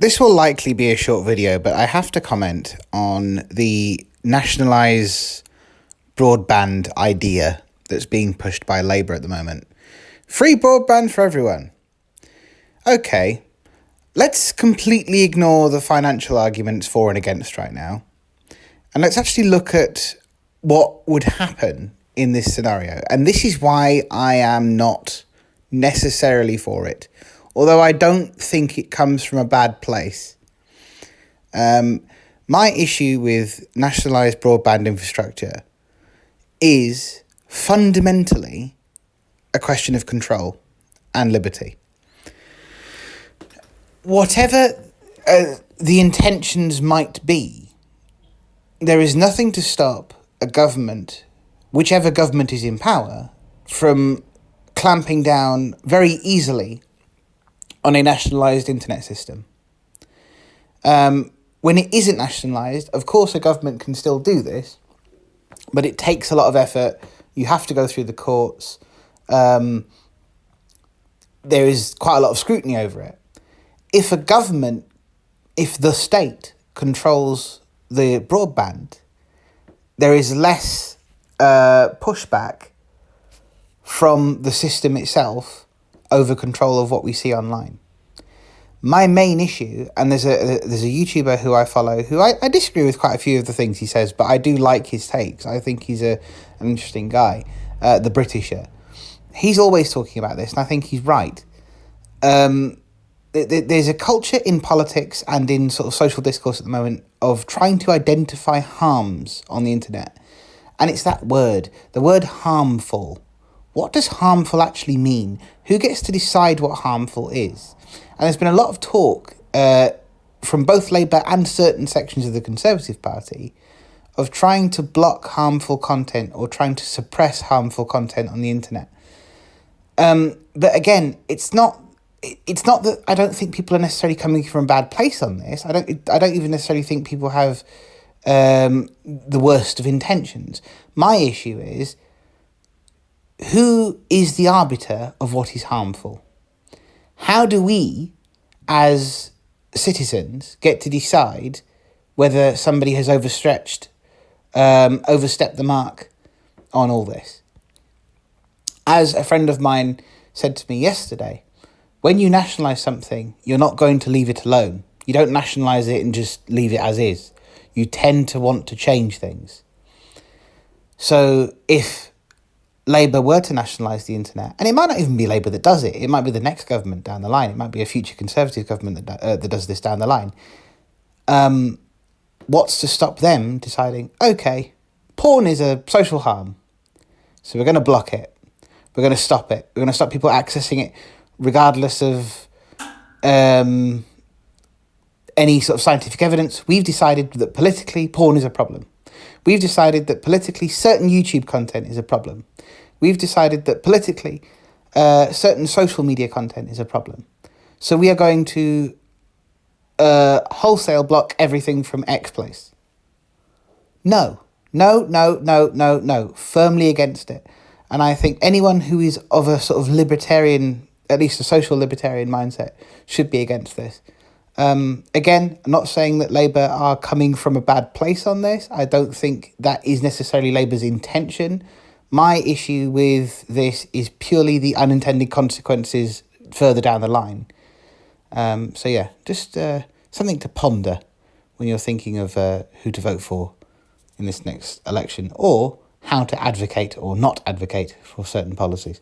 This will likely be a short video, but I have to comment on the nationalised broadband idea that's being pushed by Labour at the moment. Free broadband for everyone. Okay, let's completely ignore the financial arguments for and against right now. And let's actually look at what would happen in this scenario. And this is why I am not necessarily for it, although I don't think it comes from a bad place. My issue with nationalised broadband infrastructure is fundamentally a question of control and liberty. Whatever the intentions might be, there is nothing to stop a government, whichever government is in power, from clamping down very easily on a nationalised internet system. When it isn't nationalised, of course a government can still do this, but it takes a lot of effort. You have to go through the courts. There is quite a lot of scrutiny over it. If the state controls the broadband, there is less pushback from the system itself over control of what we see online. My main issue, and there's a YouTuber who I follow who I disagree with quite a few of the things he says, but I do like his takes. I think he's an interesting guy, the Britisher. He's always talking about this, and I think he's right. There's a culture in politics and in sort of social discourse at the moment of trying to identify harms on the internet. And it's that word, the word harmful. What does harmful actually mean? Who gets to decide what harmful is? And there's been a lot of talk from both Labour and certain sections of the Conservative Party of trying to block harmful content or trying to suppress harmful content on the internet. But again, it's not that I don't think people are necessarily coming from a bad place on this. I don't even necessarily think people have the worst of intentions. My issue is, who is the arbiter of what is harmful? How do we, as citizens, get to decide whether somebody has overstepped the mark on all this? As a friend of mine said to me yesterday, when you nationalise something, you're not going to leave it alone. You don't nationalise it and just leave it as is. You tend to want to change things. So if Labour were to nationalise the internet, and it might not even be Labour that does it, it might be the next government down the line, it might be a future Conservative government that does this down the line, what's to stop them deciding, okay, porn is a social harm, so we're going to block it, we're going to stop it, we're going to stop people accessing it regardless of any sort of scientific evidence. We've decided that politically porn is a problem. We've decided that politically certain YouTube content is a problem. We've decided that politically certain social media content is a problem. So we are going to wholesale block everything from X place. No. Firmly against it. And I think anyone who is of a sort of libertarian, at least a social libertarian mindset, should be against this. Again, I'm not saying that Labour are coming from a bad place on this. I don't think that is necessarily Labour's intention. My issue with this is purely the unintended consequences further down the line. So yeah, just something to ponder when you're thinking of who to vote for in this next election, or how to advocate or not advocate for certain policies.